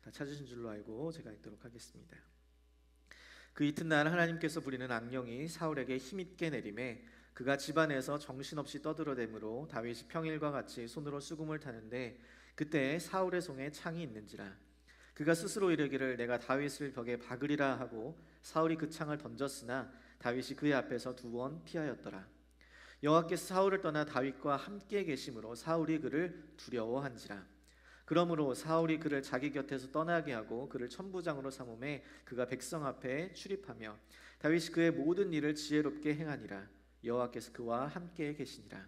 다 찾으신 줄로 알고 제가 읽도록 하겠습니다. 그 이튿날 하나님께서 부리는 악령이 사울에게 힘있게 내림에 그가 집안에서 정신없이 떠들어대므로 다윗이 평일과 같이 손으로 수금을 타는데 그때 사울의 손에 창이 있는지라. 그가 스스로 이르기를 내가 다윗을 벽에 박으리라 하고 사울이 그 창을 던졌으나 다윗이 그의 앞에서 2번 피하였더라. 여호와께서 사울을 떠나 다윗과 함께 계심으로 사울이 그를 두려워한지라. 그러므로 사울이 그를 자기 곁에서 떠나게 하고 그를 천부장으로 삼음에 그가 백성 앞에 출입하며 다윗이 그의 모든 일을 지혜롭게 행하니라. 여호와께서 그와 함께 계시니라.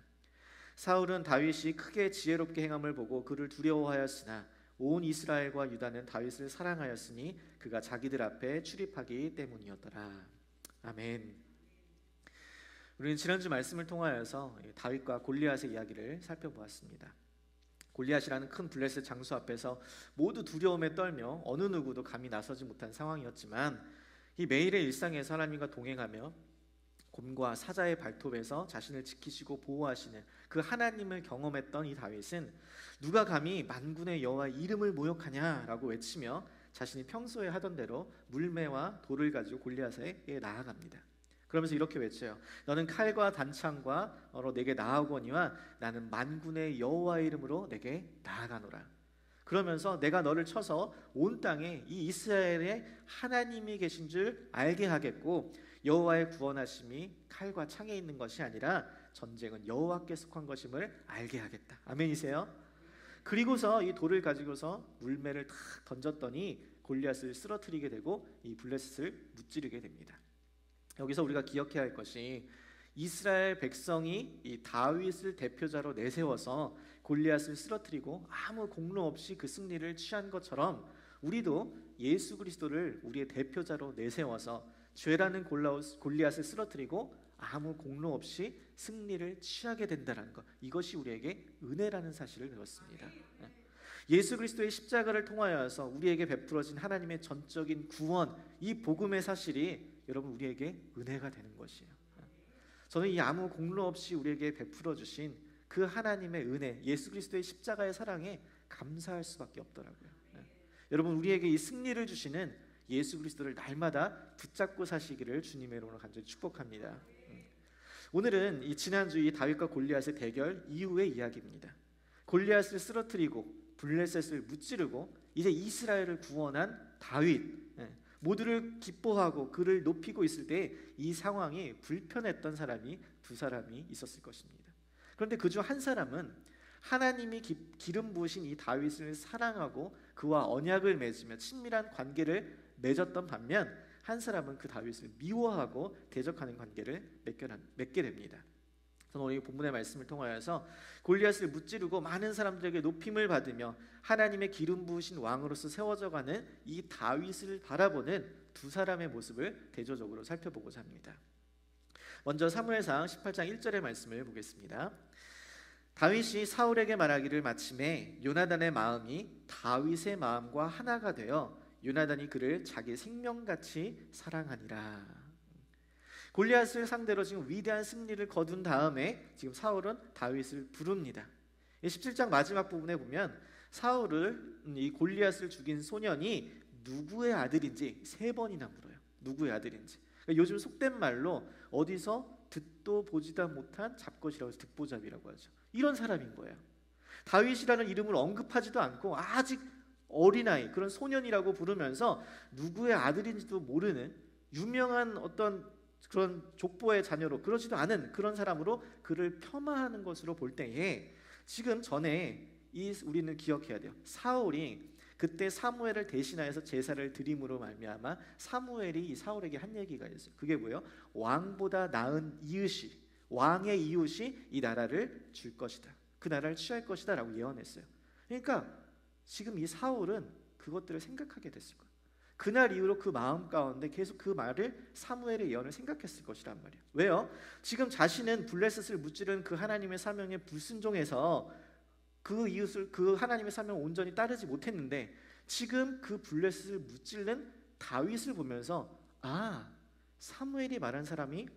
사울은 다윗이 크게 지혜롭게 행함을 보고 그를 두려워하였으나 온 이스라엘과 유다는 다윗을 사랑하였으니 그가 자기들 앞에 출입하기 때문이었더라. 아멘. 우리는 지난주 말씀을 통하여서 다윗과 골리앗의 이야기를 살펴보았습니다. 골리앗이라는 큰 블레셋 장수 앞에서 모두 두려움에 떨며 어느 누구도 감히 나서지 못한 상황이었지만 이 매일의 일상에서 하나님과 동행하며 곰과 사자의 발톱에서 자신을 지키시고 보호하시는 그 하나님을 경험했던 이 다윗은 누가 감히 만군의 여호와의 이름을 모욕하냐라고 외치며 자신이 평소에 하던 대로 물매와 돌을 가지고 골리앗에게 나아갑니다. 그러면서 이렇게 외쳐요. 너는 칼과 단창과 내게 나아오거니와 나는 만군의 여호와의 이름으로 내게 나아가노라. 그러면서 내가 너를 쳐서 온 땅에 이 이스라엘의 하나님이 계신 줄 알게 하겠고 여호와의 구원하심이 칼과 창에 있는 것이 아니라 전쟁은 여호와께 속한 것임을 알게 하겠다. 아멘이세요? 그리고서 이 돌을 가지고서 물매를 탁 던졌더니 골리앗을 쓰러뜨리게 되고 이 블레셋을 무찌르게 됩니다. 여기서 우리가 기억해야 할 것이 이스라엘 백성이 이 다윗을 대표자로 내세워서 골리앗을 쓰러뜨리고 아무 공로 없이 그 승리를 취한 것처럼 우리도 예수 그리스도를 우리의 대표자로 내세워서 죄라는 골리앗을 쓰러뜨리고 아무 공로 없이 승리를 취하게 된다는 것, 이것이 우리에게 은혜라는 사실을 배웠습니다. 예수 그리스도의 십자가를 통하여서 우리에게 베풀어진 하나님의 전적인 구원, 이 복음의 사실이 여러분 우리에게 은혜가 되는 것이에요. 저는 이 아무 공로 없이 우리에게 베풀어 주신 그 하나님의 은혜, 예수 그리스도의 십자가의 사랑에 감사할 수밖에 없더라고요. 여러분 우리에게 이 승리를 주시는 예수 그리스도를 날마다 붙잡고 사시기를 주님의 이름으로 간절히 축복합니다. 오늘은 이 지난주 이 다윗과 골리앗의 대결 이후의 이야기입니다. 골리앗을 쓰러뜨리고 블레셋을 무찌르고 이제 이스라엘을 구원한 다윗, 모두를 기뻐하고 그를 높이고 있을 때 이 상황이 불편했던 사람이 2사람이 있었을 것입니다. 그런데 그중 한 사람은 하나님이 기름 부으신 이 다윗을 사랑하고 그와 언약을 맺으며 친밀한 관계를 맺었던 반면 한 사람은 그 다윗을 미워하고 대적하는 관계를 맺게 됩니다. 저는 오늘 이 본문의 말씀을 통하여서 골리앗을 무찌르고 많은 사람들에게 높임을 받으며 하나님의 기름 부으신 왕으로서 세워져가는 이 다윗을 바라보는 2사람의 모습을 대조적으로 살펴보고자 합니다. 먼저 사무엘상 18장 1절의 말씀을 보겠습니다. 다윗이 사울에게 말하기를 마침에 요나단의 마음이 다윗의 마음과 하나가 되어 요나단이 그를 자기 생명같이 사랑하니라. 골리앗을 상대로 지금 위대한 승리를 거둔 다음에 지금 사울은 다윗을 부릅니다. 17장 마지막 부분에 보면 사울을 이 골리앗을 죽인 소년이 누구의 아들인지 3번이나 물어요. 누구의 아들인지. 그러니까 요즘 속된 말로 어디서 듣도 보지도 못한 잡것이라고 해서 듣보잡이라고 하죠. 이런 사람인 거예요. 다윗이라는 이름을 언급하지도 않고 아직 어린아이, 그런 소년이라고 부르면서 누구의 아들인지도 모르는 유명한 어떤 그런 족보의 자녀로, 그러지도 않은 그런 사람으로 그를 폄하하는 것으로 볼 때에 지금 전에 우리는 기억해야 돼요. 사울이 그때 사무엘을 대신하여서 제사를 드림으로 말미암아 사무엘이 이 사울에게 한 얘기가 있어요. 그게 뭐예요? 왕보다 나은 이웃이, 왕의 이웃이 이 나라를 줄 것이다, 그 나라를 취할 것이다 라고 예언했어요. 그러니까 지금 이 사울은 그것들을 생각하게 됐을 거예요. 그날 이후로 그 마음 가운데 계속 그 말을, 사무엘의 예언을 생각했을 것이란 말이에요. 왜요? 지금 자신은 블레셋을 무찌른 그 하나님의 사명에 불순종해서 그 이웃을, 그 하나님의 사명을 온전히 따르지 못했는데 지금 그 블레셋을 무찌른 다윗을 보면서 사무엘이 말한 사람이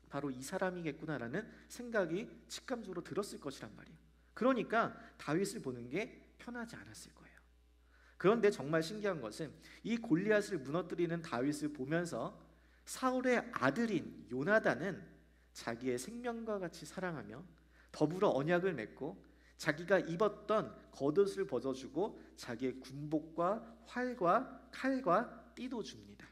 바로 이 사람이겠구나라는 생각이 직감적으로 들었을 것이란 말이에요. 그러니까 다윗을 보는 게 편하지 않았을 거예요. 그런데 정말 신기한 것은 이 골리앗을 무너뜨리는 다윗을 보면서 사울의 아들인 요나단은 자기의 생명과 같이 사랑하며 더불어 언약을 맺고 자기가 입었던 겉옷을 벗어주고 자기의 군복과 활과 칼과 띠도 줍니다.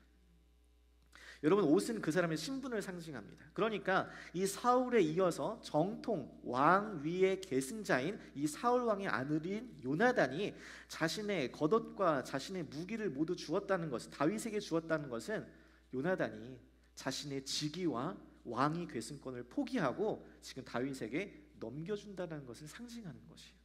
여러분, 옷은 그 사람의 신분을 상징합니다. 그러니까 이 사울에 이어서 정통 왕 위의 계승자인 이 사울 왕의 아들인 요나단이 자신의 겉옷과 자신의 무기를 모두 주었다는 것은, 다윗에게 주었다는 것은 요나단이 자신의 직위와 왕위 계승권을 포기하고 지금 다윗에게 넘겨준다는 것을 상징하는 것이에요.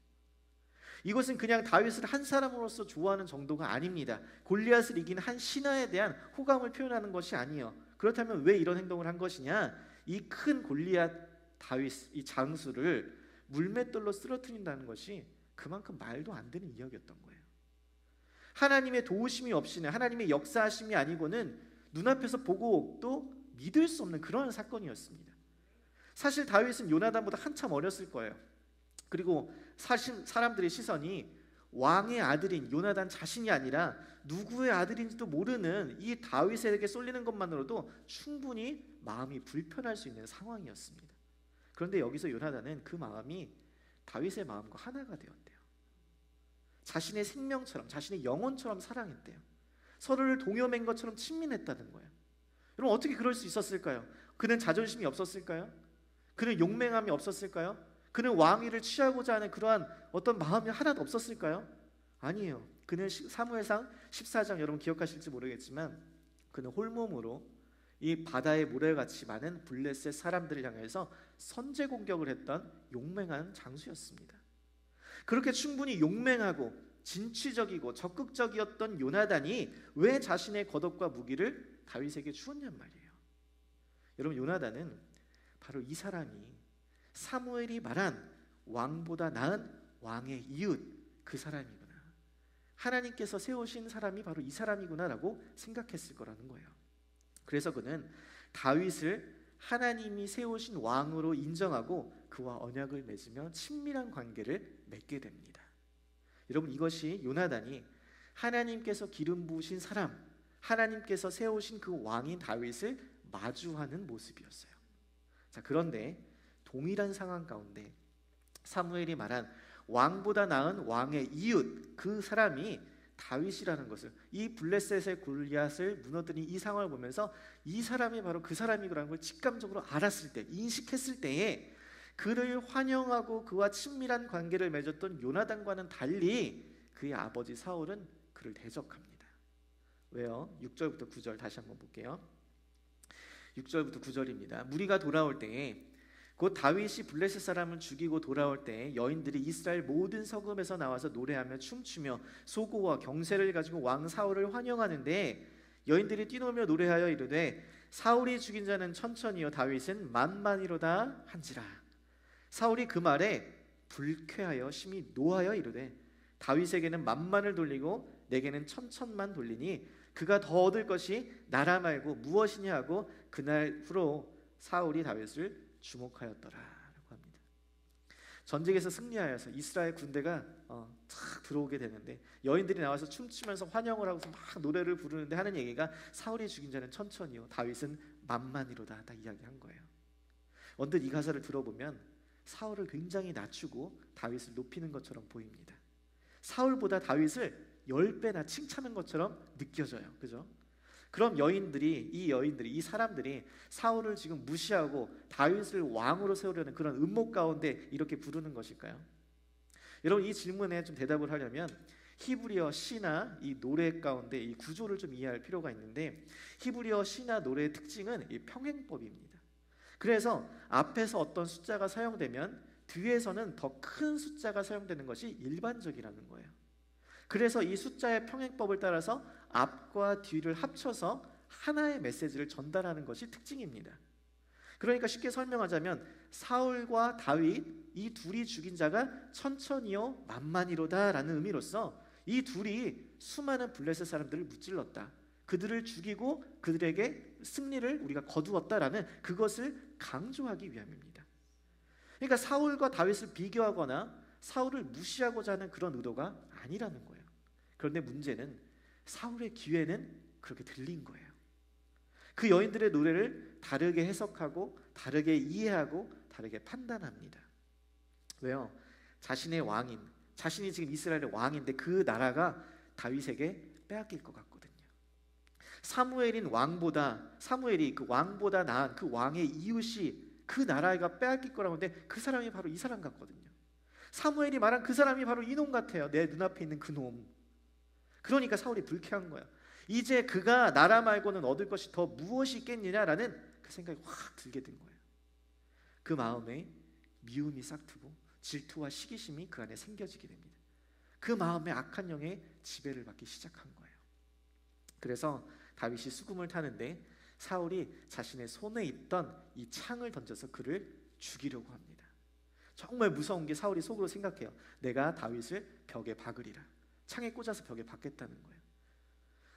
이것은 그냥 다윗을 한 사람으로서 좋아하는 정도가 아닙니다. 골리앗을 이긴 한 신하에 대한 호감을 표현하는 것이 아니에요. 그렇다면 왜 이런 행동을 한 것이냐? 이 큰 골리앗 다윗, 이 장수를 물맷돌로 쓰러뜨린다는 것이 그만큼 말도 안 되는 이야기였던 거예요. 하나님의 도우심이 없이는, 하나님의 역사하심이 아니고는 눈앞에서 보고 또 믿을 수 없는 그런 사건이었습니다. 사실 다윗은 요나단보다 한참 어렸을 거예요. 그리고 사실 사람들의 시선이 왕의 아들인 요나단 자신이 아니라 누구의 아들인지도 모르는 이 다윗에게 쏠리는 것만으로도 충분히 마음이 불편할 수 있는 상황이었습니다. 그런데 여기서 요나단은 그 마음이 다윗의 마음과 하나가 되었대요. 자신의 생명처럼, 자신의 영혼처럼 사랑했대요. 서로를 동요맨 것처럼 친밀했다는 거예요. 여러분, 어떻게 그럴 수 있었을까요? 그는 자존심이 없었을까요? 그는 용맹함이 없었을까요? 그는 왕위를 취하고자 하는 그러한 어떤 마음이 하나도 없었을까요? 아니에요. 그는 사무엘상 14장, 여러분 기억하실지 모르겠지만 그는 홀몸으로 이 바다의 모래같이 많은 블레셋 사람들을 향해서 선제 공격을 했던 용맹한 장수였습니다. 그렇게 충분히 용맹하고 진취적이고 적극적이었던 요나단이 왜 자신의 겉옷과 무기를 다윗에게 주었냔 말이에요. 여러분, 요나단은 바로 이 사람이 사무엘이 말한 왕보다 나은 왕의 이웃, 그 사람이구나, 하나님께서 세우신 사람이 바로 이 사람이구나라고 생각했을 거라는 거예요. 그래서 그는 다윗을 하나님이 세우신 왕으로 인정하고 그와 언약을 맺으며 친밀한 관계를 맺게 됩니다. 여러분, 이것이 요나단이 하나님께서 기름 부으신 사람, 하나님께서 세우신 그 왕인 다윗을 마주하는 모습이었어요. 자, 그런데 동일한 상황 가운데 사무엘이 말한 왕보다 나은 왕의 이웃, 그 사람이 다윗이라는 것을, 이 블레셋의 골리앗을 무너뜨린 이 상황을 보면서 이 사람이 바로 그 사람이라는 걸 직감적으로 알았을 때, 인식했을 때에 그를 환영하고 그와 친밀한 관계를 맺었던 요나단과는 달리 그의 아버지 사울은 그를 대적합니다. 왜요? 6절부터 9절 다시 한번 볼게요. 6절부터 9절입니다. 무리가 돌아올 때에 곧 다윗이 블레셋 사람을 죽이고 돌아올 때 여인들이 이스라엘 모든 성읍에서 나와서 노래하며 춤추며 소고와 경세를 가지고 왕 사울을 환영하는데, 여인들이 뛰놀며 노래하여 이르되 사울이 죽인 자는 천천히요 다윗은 만만이로다 한지라. 사울이 그 말에 불쾌하여 심히 노하여 이르되 다윗에게는 만만을 돌리고 내게는 천천만 돌리니 그가 더 얻을 것이 나라 말고 무엇이냐 하고 그날 후로 사울이 다윗을 주목하였더라라고 합니다. 전쟁에서 승리하여서 이스라엘 군대가 탁 들어오게 되는데 여인들이 나와서 춤추면서 환영을 하고서 막 노래를 부르는데 하는 얘기가 사울이 죽인 자는 천천히요 다윗은 만만이로다, 딱 이야기한 거예요. 언뜻 이 가사를 들어보면 사울을 굉장히 낮추고 다윗을 높이는 것처럼 보입니다. 사울보다 다윗을 10배나 칭찬한 것처럼 느껴져요. 그죠? 그럼 이 사람들이 사울을 지금 무시하고 다윗을 왕으로 세우려는 그런 음모 가운데 이렇게 부르는 것일까요? 여러분, 이 질문에 좀 대답을 하려면 히브리어 시나 이 노래 가운데 이 구조를 좀 이해할 필요가 있는데, 히브리어 시나 노래의 특징은 이 평행법입니다. 그래서 앞에서 어떤 숫자가 사용되면 뒤에서는 더 큰 숫자가 사용되는 것이 일반적이라는 거예요. 그래서 이 숫자의 평행법을 따라서 앞과 뒤를 합쳐서 하나의 메시지를 전달하는 것이 특징입니다. 그러니까 쉽게 설명하자면 사울과 다윗, 이 둘이 죽인 자가 천천히요 만만이로다 라는 의미로서 이 둘이 수많은 블레셋 사람들을 무찔렀다, 그들을 죽이고 그들에게 승리를 우리가 거두었다라는 그것을 강조하기 위함입니다. 그러니까 사울과 다윗을 비교하거나 사울을 무시하고자 하는 그런 의도가 아니라는 거예요. 그런데 문제는 사울의 귀에는 그렇게 들린 거예요. 그 여인들의 노래를 다르게 해석하고 다르게 이해하고 다르게 판단합니다. 왜요? 자신의 왕인, 자신이 지금 이스라엘의 왕인데 그 나라가 다윗에게 빼앗길 것 같거든요. 사무엘이 그 왕보다 나은 그 왕의 이웃이 그 나라가 빼앗길 거라고 하는데 그 사람이 바로 이 사람 같거든요. 사무엘이 말한 그 사람이 바로 이놈 같아요. 내 눈앞에 있는 그 놈. 그러니까 사울이 불쾌한 거야. 이제 그가 나라 말고는 얻을 것이 더 무엇이 있겠느냐라는 그 생각이 확 들게 된 거예요. 그 마음에 미움이 싹트고 질투와 시기심이 그 안에 생겨지게 됩니다. 그 마음에 악한 영의 지배를 받기 시작한 거예요. 그래서 다윗이 수금을 타는데 사울이 자신의 손에 있던 이 창을 던져서 그를 죽이려고 합니다. 정말 무서운 게 사울이 속으로 생각해요. 내가 다윗을 벽에 박으리라. 창에 꽂아서 벽에 박겠다는 거예요.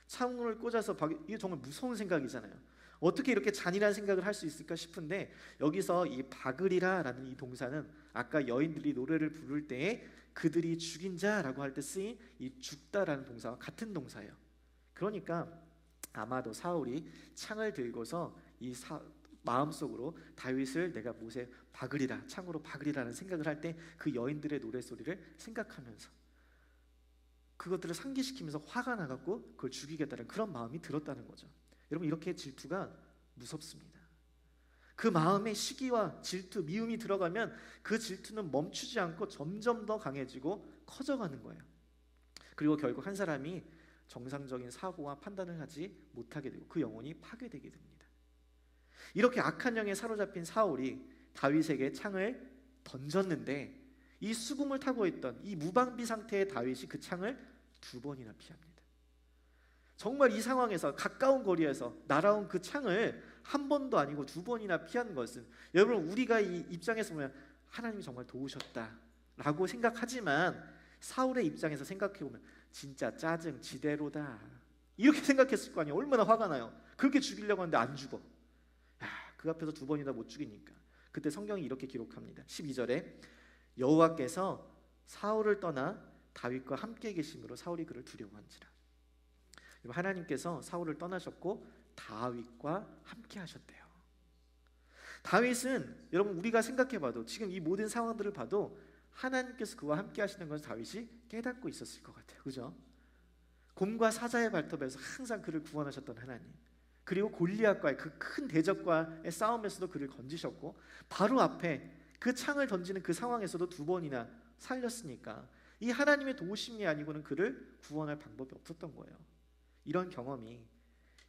창을 꽂아서 이게 정말 무서운 생각이잖아요. 어떻게 이렇게 잔인한 생각을 할 수 있을까 싶은데 여기서 이 박으리라라는 이 동사는 아까 여인들이 노래를 부를 때에 그들이 죽인 자라고 할 때 쓰인 이 죽다라는 동사와 같은 동사예요. 그러니까 아마도 사울이 창을 들고서 마음속으로 다윗을 내가 못에 박으리라, 창으로 박으리라는 생각을 할 때 그 여인들의 노래소리를 생각하면서 그것들을 상기시키면서 화가 나갖고 그걸 죽이겠다는 그런 마음이 들었다는 거죠. 여러분, 이렇게 질투가 무섭습니다. 그 마음에 시기와 질투, 미움이 들어가면 그 질투는 멈추지 않고 점점 더 강해지고 커져가는 거예요. 그리고 결국 한 사람이 정상적인 사고와 판단을 하지 못하게 되고 그 영혼이 파괴되게 됩니다. 이렇게 악한 영에 사로잡힌 사울이 다윗에게 창을 던졌는데 이 수금을 타고 있던 이 무방비 상태의 다윗이 그 창을 2번이나 피합니다. 정말 이 상황에서 가까운 거리에서 날아온 그 창을 한 번도 아니고 2번이나 피한 것은, 여러분, 우리가 이 입장에서 보면 하나님이 정말 도우셨다라고 생각하지만 사울의 입장에서 생각해보면 진짜 짜증 지대로다 이렇게 생각했을 거 아니에요. 얼마나 화가 나요. 그렇게 죽이려고 하는데 안 죽어. 그 앞에서 2번이나 못 죽이니까. 그때 성경이 이렇게 기록합니다. 12절에 여호와께서 사울을 떠나 다윗과 함께 계심으로 사울이 그를 두려워한지라. 하나님께서 사울을 떠나셨고 다윗과 함께 하셨대요. 다윗은, 여러분, 우리가 생각해봐도 지금 이 모든 상황들을 봐도 하나님께서 그와 함께 하시는 것을 다윗이 깨닫고 있었을 것 같아요. 그죠? 곰과 사자의 발톱에서 항상 그를 구원하셨던 하나님, 그리고 골리앗과의 그 큰 대적과의 싸움에서도 그를 건지셨고 바로 앞에 그 창을 던지는 그 상황에서도 2번이나 살렸으니까 이 하나님의 도우심이 아니고는 그를 구원할 방법이 없었던 거예요. 이런 경험이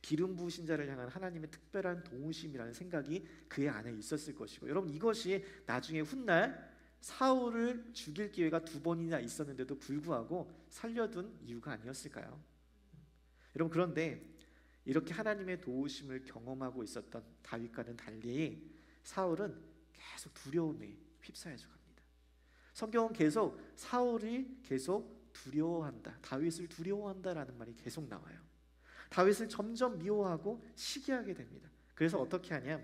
기름 부으신 자를 향한 하나님의 특별한 도우심이라는 생각이 그의 안에 있었을 것이고, 여러분, 이것이 나중에 훗날 사울을 죽일 기회가 2번이나 있었는데도 불구하고 살려둔 이유가 아니었을까요? 여러분, 그런데 이렇게 하나님의 도우심을 경험하고 있었던 다윗과는 달리 사울은 계속 두려움에 휩싸여져 갑니다. 성경은 계속 사울이 계속 두려워한다, 다윗을 두려워한다라는 말이 계속 나와요. 다윗을 점점 미워하고 시기하게 됩니다. 그래서 어떻게 하냐?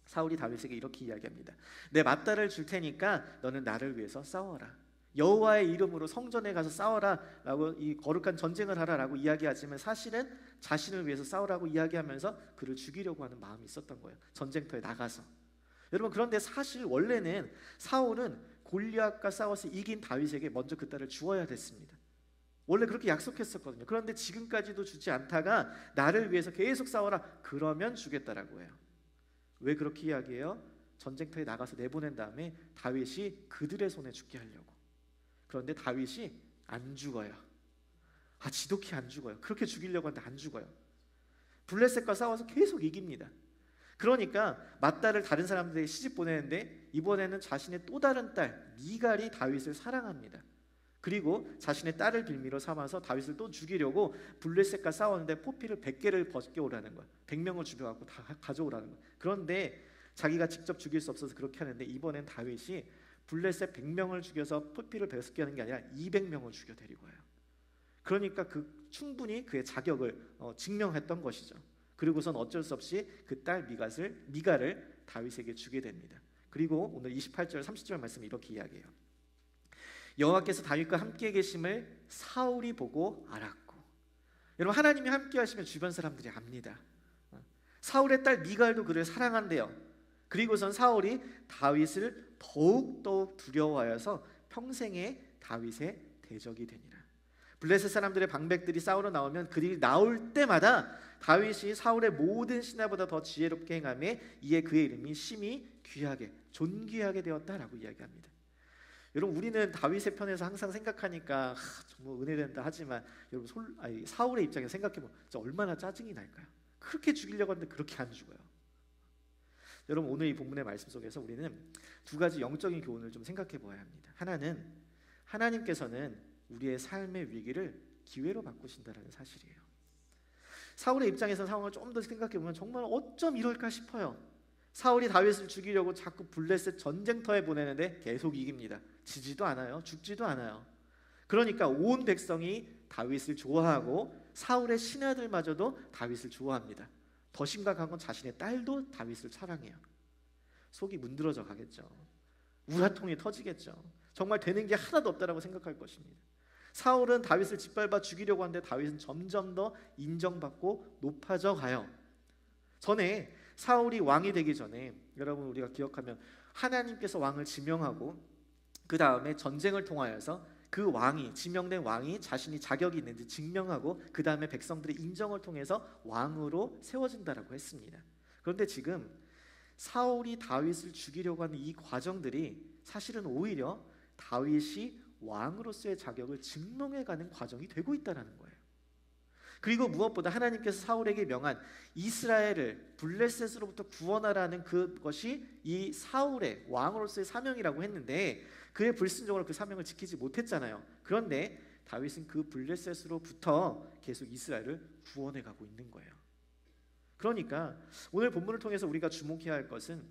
사울이 다윗에게 이렇게 이야기합니다. 내 맞다를 줄 테니까 너는 나를 위해서 싸워라. 여호와의 이름으로 성전에 가서 싸워라 라고, 이 거룩한 전쟁을 하라 라고 이야기하지만 사실은 자신을 위해서 싸우라고 이야기하면서 그를 죽이려고 하는 마음이 있었던 거예요. 전쟁터에 나가서. 여러분, 그런데 사실 원래는 사울은 골리앗과 싸워서 이긴 다윗에게 먼저 그 딸을 주어야 됐습니다. 원래 그렇게 약속했었거든요. 그런데 지금까지도 주지 않다가 나를 위해서 계속 싸워라, 그러면 주겠다라고 해요. 왜 그렇게 이야기해요? 전쟁터에 나가서 내보낸 다음에 다윗이 그들의 손에 죽게 하려고. 그런데 다윗이 안 죽어요. 지독히 안 죽어요. 그렇게 죽이려고 하는데 안 죽어요. 블레셋과 싸워서 계속 이깁니다. 그러니까 맏딸을 다른 사람들에게 시집 보내는데 이번에는 자신의 또 다른 딸 미갈이 다윗을 사랑합니다. 그리고 자신의 딸을 빌미로 삼아서 다윗을 또 죽이려고 블레셋과 싸웠는데 포피를 100개를 벗겨오라는 거야. 100명을 죽여갖고 다 가져오라는 거야. 그런데 자기가 직접 죽일 수 없어서 그렇게 하는데 이번엔 다윗이 블레셋 100명을 죽여서 포피를 100개 하는 게 아니라 200명을 죽여 데리고 와요. 그러니까 충분히 그의 자격을 증명했던 것이죠. 그리고선 어쩔 수 없이 그 딸 미갈을 다윗에게 주게 됩니다. 그리고 오늘 28절 30절 말씀 이렇게 이야기해요. 여호와께서 다윗과 함께 계심을 사울이 보고 알았고. 여러분, 하나님이 함께 하시면 주변 사람들이 압니다. 사울의 딸 미갈도 그를 사랑한대요. 그리고선 사울이 다윗을 더욱 두려워하여서 평생에 다윗의 대적이 되니라. 블레셋 사람들의 방백들이 싸우러 나오면 그들이 나올 때마다 다윗이 사울의 모든 신하보다 더 지혜롭게 행하며 이에 그의 이름이 심히 귀하게 존귀하게 되었다라고 이야기합니다. 여러분, 우리는 다윗의 편에서 항상 생각하니까 정말 은혜된다 하지만 여러분, 사울의 입장에서 생각해보면 얼마나 짜증이 날까요? 그렇게 죽이려고 하는데 그렇게 안 죽어요. 여러분, 오늘 이 본문의 말씀 속에서 우리는 두 가지 영적인 교훈을 좀 생각해 보아야 합니다. 하나는 하나님께서는 우리의 삶의 위기를 기회로 바꾸신다는 사실이에요. 사울의 입장에서 상황을 좀 더 생각해 보면 정말 어쩜 이럴까 싶어요. 사울이 다윗을 죽이려고 자꾸 블레셋 전쟁터에 보내는데 계속 이깁니다. 지지도 않아요. 죽지도 않아요. 그러니까 온 백성이 다윗을 좋아하고 사울의 신하들마저도 다윗을 좋아합니다. 더 심각한 건 자신의 딸도 다윗을 사랑해요. 속이 문드러져 가겠죠. 우라통이 터지겠죠. 정말 되는 게 하나도 없다라고 생각할 것입니다. 사울은 다윗을 짓밟아 죽이려고 하는데 다윗은 점점 더 인정받고 높아져 가요. 전에 사울이 왕이 되기 전에 여러분, 우리가 기억하면 하나님께서 왕을 지명하고 그 다음에 전쟁을 통하여서 그 왕이, 지명된 왕이 자신이 자격이 있는지 증명하고 그 다음에 백성들의 인정을 통해서 왕으로 세워진다라고 했습니다. 그런데 지금 사울이 다윗을 죽이려고 하는 이 과정들이 사실은 오히려 다윗이 왕으로서의 자격을 증명해가는 과정이 되고 있다는 거예요. 그리고 무엇보다 하나님께서 사울에게 명한 이스라엘을 블레셋으로부터 구원하라는 그것이 이 사울의 왕으로서의 사명이라고 했는데 그의 불순종으로 그 사명을 지키지 못했잖아요. 그런데 다윗은 그 블레셋으로부터 계속 이스라엘을 구원해가고 있는 거예요. 그러니까 오늘 본문을 통해서 우리가 주목해야 할 것은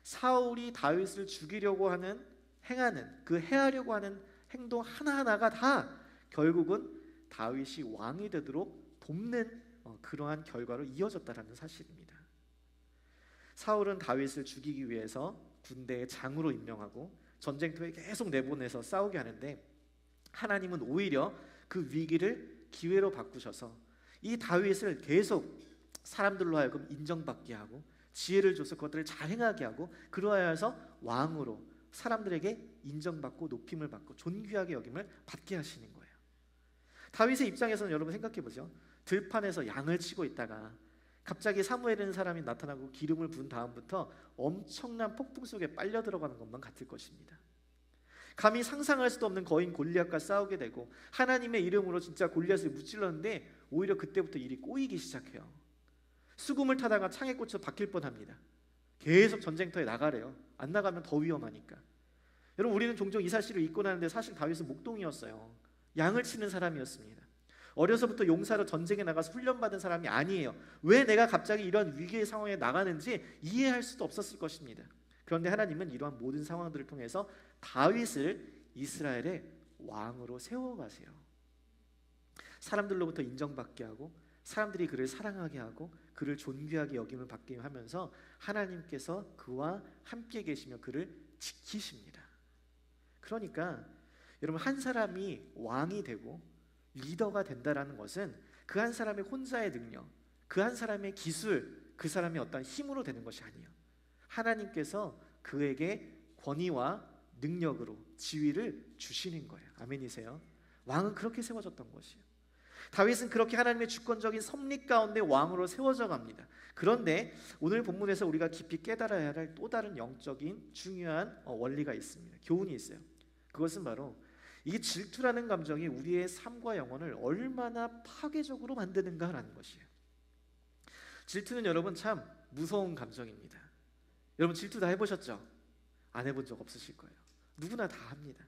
사울이 다윗을 죽이려고 하는 행하려고 하는 행동 하나하나가 다 결국은 다윗이 왕이 되도록 돕는 그러한 결과로 이어졌다라는 사실입니다. 사울은 다윗을 죽이기 위해서 군대의 장으로 임명하고 전쟁터에 계속 내보내서 싸우게 하는데 하나님은 오히려 그 위기를 기회로 바꾸셔서 이 다윗을 계속 사람들로 하여금 인정받게 하고 지혜를 줘서 그것들을 잘 행하게 하고 그러하여서 왕으로 사람들에게 인정받고 높임을 받고 존귀하게 여김을 받게 하시는 거예요. 다윗의 입장에서는 여러분 생각해보죠. 들판에서 양을 치고 있다가 갑자기 사무엘이라는 사람이 나타나고 기름을 부은 다음부터 엄청난 폭풍 속에 빨려 들어가는 것만 같을 것입니다. 감히 상상할 수도 없는 거인 골리앗과 싸우게 되고 하나님의 이름으로 진짜 골리앗을 무찔렀는데 오히려 그때부터 일이 꼬이기 시작해요. 수금을 타다가 창에 꽂혀 박힐 뻔합니다. 계속 전쟁터에 나가래요. 안 나가면 더 위험하니까. 여러분, 우리는 종종 이 사실을 잊고 나는데 사실 다윗은 목동이었어요. 양을 치는 사람이었습니다. 어려서부터 용사로 전쟁에 나가서 훈련받은 사람이 아니에요. 왜 내가 갑자기 이런 위기의 상황에 나가는지 이해할 수도 없었을 것입니다. 그런데 하나님은 이러한 모든 상황들을 통해서 다윗을 이스라엘의 왕으로 세워가세요. 사람들로부터 인정받게 하고 사람들이 그를 사랑하게 하고 그를 존귀하게 여김을 받게 하면서 하나님께서 그와 함께 계시며 그를 지키십니다. 그러니까 여러분, 한 사람이 왕이 되고 리더가 된다라는 것은 그 한 사람의 혼자의 능력, 그 한 사람의 기술, 그 사람의 어떤 힘으로 되는 것이 아니에요. 하나님께서 그에게 권위와 능력으로 지위를 주시는 거예요. 아멘이세요? 왕은 그렇게 세워졌던 것이에요. 다윗은 그렇게 하나님의 주권적인 섭리 가운데 왕으로 세워져 갑니다. 그런데 오늘 본문에서 우리가 깊이 깨달아야 할 또 다른 영적인 중요한 원리가 있습니다. 교훈이 있어요. 그것은 바로 이 질투라는 감정이 우리의 삶과 영혼을 얼마나 파괴적으로 만드는가라는 것이에요. 질투는 여러분 참 무서운 감정입니다. 여러분, 질투 다 해보셨죠? 안 해본 적 없으실 거예요. 누구나 다 합니다.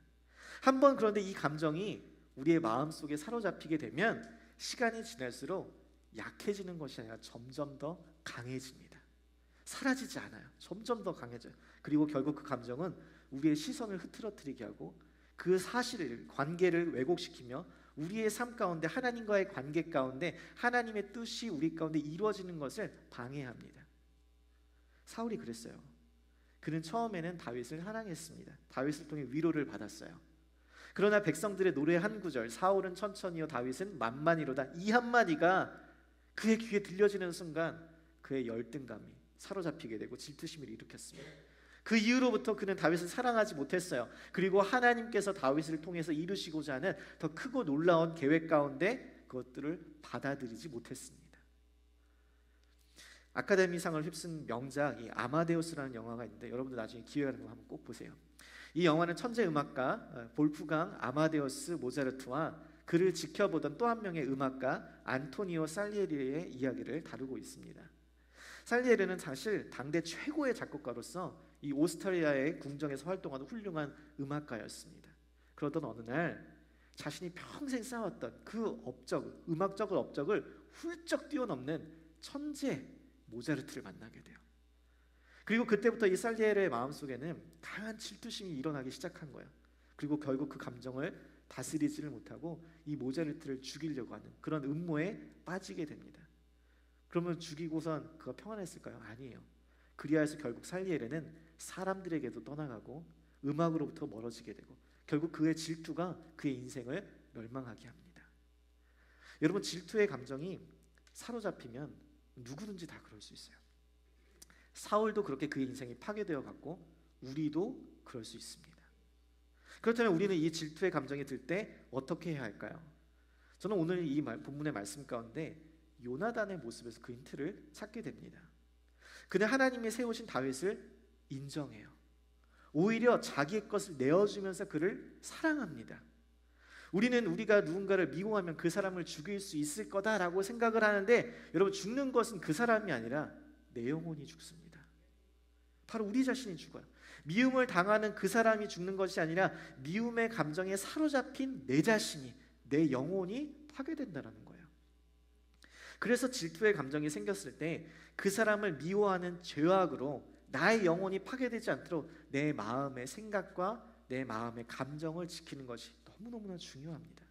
한번 그런데 이 감정이 우리의 마음속에 사로잡히게 되면 시간이 지날수록 약해지는 것이 아니라 점점 더 강해집니다. 사라지지 않아요. 점점 더 강해져요. 그리고 결국 그 감정은 우리의 시선을 흐트러뜨리게 하고 그 사실을, 관계를 왜곡시키며 우리의 삶 가운데 하나님과의 관계 가운데 하나님의 뜻이 우리 가운데 이루어지는 것을 방해합니다. 사울이 그랬어요. 그는 처음에는 다윗을 사랑했습니다. 다윗을 통해 위로를 받았어요. 그러나 백성들의 노래 한 구절, 사울은 천천히요 다윗은 만만히로다, 이 한마디가 그의 귀에 들려지는 순간 그의 열등감이 사로잡히게 되고 질투심을 일으켰습니다. 그 이후로부터 그는 다윗을 사랑하지 못했어요. 그리고 하나님께서 다윗을 통해서 이루시고자 하는 더 크고 놀라운 계획 가운데 그것들을 받아들이지 못했습니다. 아카데미상을 휩쓴 명작 이 아마데우스라는 영화가 있는데 여러분들 나중에 기회가 되면 한번 꼭 보세요. 이 영화는 천재 음악가 볼프강 아마데우스 모차르트와 그를 지켜보던 또 한 명의 음악가 안토니오 살리에리의 이야기를 다루고 있습니다. 살리에리는 사실 당대 최고의 작곡가로서 이 오스트리아의 궁정에서 활동하는 훌륭한 음악가였습니다. 그러던 어느 날 자신이 평생 쌓았던 그 업적, 음악적인 업적을 훌쩍 뛰어넘는 천재 모차르트를 만나게 돼요. 그리고 그때부터 이 살리에리의 마음속에는 강한 질투심이 일어나기 시작한 거예요. 그리고 결국 그 감정을 다스리지를 못하고 이 모차르트를 죽이려고 하는 그런 음모에 빠지게 됩니다. 그러면 죽이고선 그가 평안했을까요? 아니에요. 그리하여서 결국 살리에리는 사람들에게도 떠나가고 음악으로부터 멀어지게 되고 결국 그의 질투가 그의 인생을 멸망하게 합니다. 여러분, 질투의 감정이 사로잡히면 누구든지 다 그럴 수 있어요. 사울도 그렇게 그의 인생이 파괴되어 갔고 우리도 그럴 수 있습니다. 그렇다면 우리는 이 질투의 감정이 들 때 어떻게 해야 할까요? 저는 오늘 이 본문의 말씀 가운데 요나단의 모습에서 그 힌트를 찾게 됩니다. 그는 하나님이 세우신 다윗을 인정해요. 오히려 자기의 것을 내어주면서 그를 사랑합니다. 우리는 우리가 누군가를 미워하면 그 사람을 죽일 수 있을 거다라고 생각을 하는데 여러분, 죽는 것은 그 사람이 아니라 내 영혼이 죽습니다. 바로 우리 자신이 죽어요. 미움을 당하는 그 사람이 죽는 것이 아니라 미움의 감정에 사로잡힌 내 자신이, 내 영혼이 파괴된다는 거예요. 그래서 질투의 감정이 생겼을 때 그 사람을 미워하는 죄악으로 나의 영혼이 파괴되지 않도록 내 마음의 생각과 내 마음의 감정을 지키는 것이 너무너무나 중요합니다.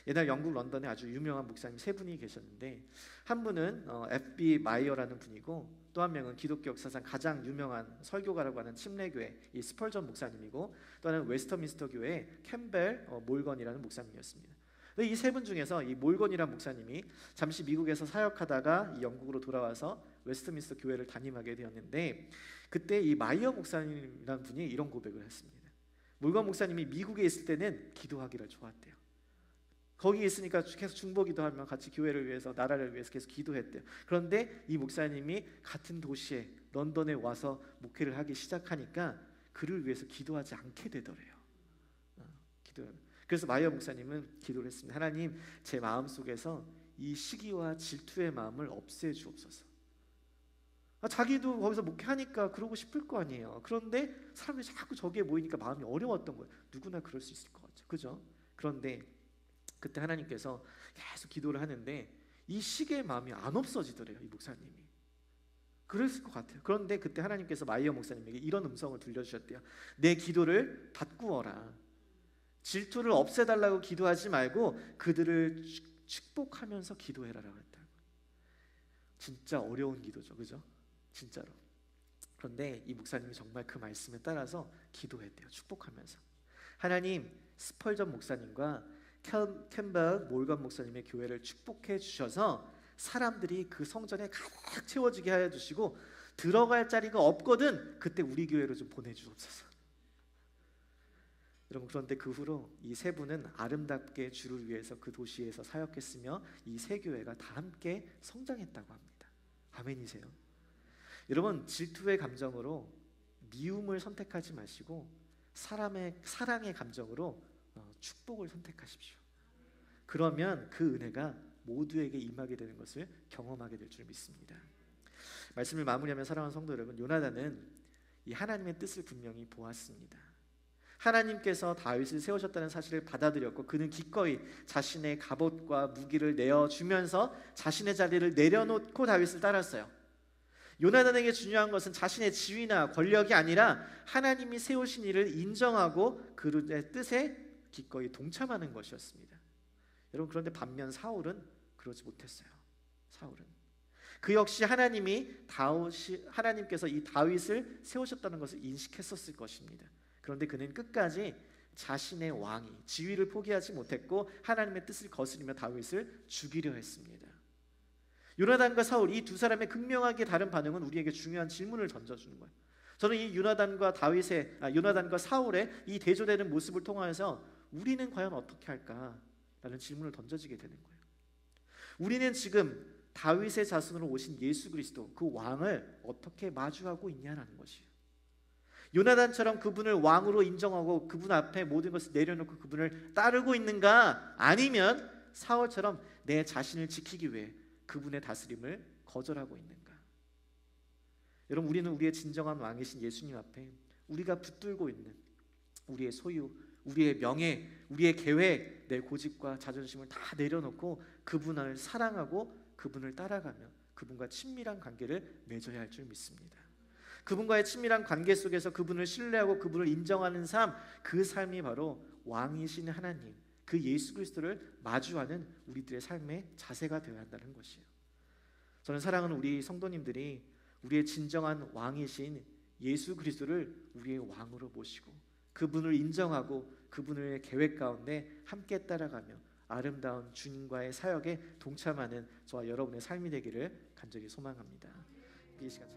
옛날 영국 런던에 아주 유명한 목사님 세 분이 계셨는데 한 분은 F.B. 마이어라는 분이고 또 한 명은 기독교 역사상 가장 유명한 설교가라고 하는 침례교회 이 스펄전 목사님이고 또 하나는 웨스터민스터 교회 캠벨 몰건이라는 목사님이었습니다. 이 세 분 중에서 이 몰건이라는 목사님이 잠시 미국에서 사역하다가 이 영국으로 돌아와서 웨스터민스터 교회를 담임하게 되었는데 그때 이 마이어 목사님이라는 분이 이런 고백을 했습니다. 몰건 목사님이 미국에 있을 때는 기도하기를 좋아했대요. 거기 있으니까 계속 중보기도하며 같이 교회를 위해서 나라를 위해서 계속 기도했대요. 그런데 이 목사님이 같은 도시에 런던에 와서 목회를 하기 시작하니까 그를 위해서 기도하지 않게 되더래요. 그래서 마이어 목사님은 기도를 했습니다. 하나님, 제 마음속에서 이 시기와 질투의 마음을 없애주옵소서. 자기도 거기서 목회하니까 그러고 싶을 거 아니에요. 그런데 사람들이 자꾸 저기에 모이니까 마음이 어려웠던 거예요. 누구나 그럴 수 있을 것 같죠, 그죠? 그런데 그때 하나님께서 계속 기도를 하는데 이 시기의 마음이 안 없어지더래요, 이 목사님이. 그랬을 것 같아요. 그런데 그때 하나님께서 마이어 목사님에게 이런 음성을 들려주셨대요. 내 기도를 바꾸어라. 질투를 없애달라고 기도하지 말고 그들을 축복하면서 기도해라라고 했다. 진짜 어려운 기도죠, 그죠? 진짜로. 그런데 이 목사님이 정말 그 말씀에 따라서 기도했대요. 축복하면서. 하나님, 스펄전 목사님과 캠벨 몰건 목사님의 교회를 축복해 주셔서 사람들이 그 성전에 가득 채워지게 하여 주시고 들어갈 자리가 없거든 그때 우리 교회로 좀 보내주옵소서. 여러분, 그런데 그 후로 이 세 분은 아름답게 주를 위해서 그 도시에서 사역했으며 이 세 교회가 다 함께 성장했다고 합니다. 아멘이세요? 여러분, 질투의 감정으로 미움을 선택하지 마시고 사랑의 감정으로 축복을 선택하십시오. 그러면 그 은혜가 모두에게 임하게 되는 것을 경험하게 될 줄 믿습니다. 말씀을 마무리하면 사랑하는 성도 여러분, 요나단은 이 하나님의 뜻을 분명히 보았습니다. 하나님께서 다윗을 세우셨다는 사실을 받아들였고 그는 기꺼이 자신의 갑옷과 무기를 내어주면서 자신의 자리를 내려놓고 다윗을 따랐어요. 요나단에게 중요한 것은 자신의 지위나 권력이 아니라 하나님이 세우신 일을 인정하고 그의 뜻에 기꺼이 동참하는 것이었습니다. 여러분, 그런데 반면 사울은 그러지 못했어요. 사울은 그 역시 하나님께서 이 다윗을 세우셨다는 것을 인식했었을 것입니다. 그런데 그는 끝까지 자신의 왕이 지위를 포기하지 못했고 하나님의 뜻을 거스리며 다윗을 죽이려 했습니다. 요나단과 사울 이 두 사람의 극명하게 다른 반응은 우리에게 중요한 질문을 던져주는 거예요. 저는 이 요나단과 사울의 이 대조되는 모습을 통하여서 우리는 과연 어떻게 할까라는 질문을 던져지게 되는 거예요. 우리는 지금 다윗의 자손으로 오신 예수 그리스도 그 왕을 어떻게 마주하고 있냐라는 것이에요. 요나단처럼 그분을 왕으로 인정하고 그분 앞에 모든 것을 내려놓고 그분을 따르고 있는가, 아니면 사울처럼 내 자신을 지키기 위해 그분의 다스림을 거절하고 있는가. 여러분, 우리는 우리의 진정한 왕이신 예수님 앞에 우리가 붙들고 있는 우리의 소유, 우리의 명예, 우리의 계획, 내 고집과 자존심을 다 내려놓고 그분을 사랑하고 그분을 따라가며 그분과 친밀한 관계를 맺어야 할 줄 믿습니다. 그분과의 친밀한 관계 속에서 그분을 신뢰하고 그분을 인정하는 삶, 그 삶이 바로 왕이신 하나님, 그 예수 그리스도를 마주하는 우리들의 삶의 자세가 되어야 한다는 것이에요. 저는 사랑하는 우리 성도님들이 우리의 진정한 왕이신 예수 그리스도를 우리의 왕으로 모시고 그분을 인정하고 그분의 계획 가운데 함께 따라가며 아름다운 주님과의 사역에 동참하는 저와 여러분의 삶이 되기를 간절히 소망합니다. 이 시간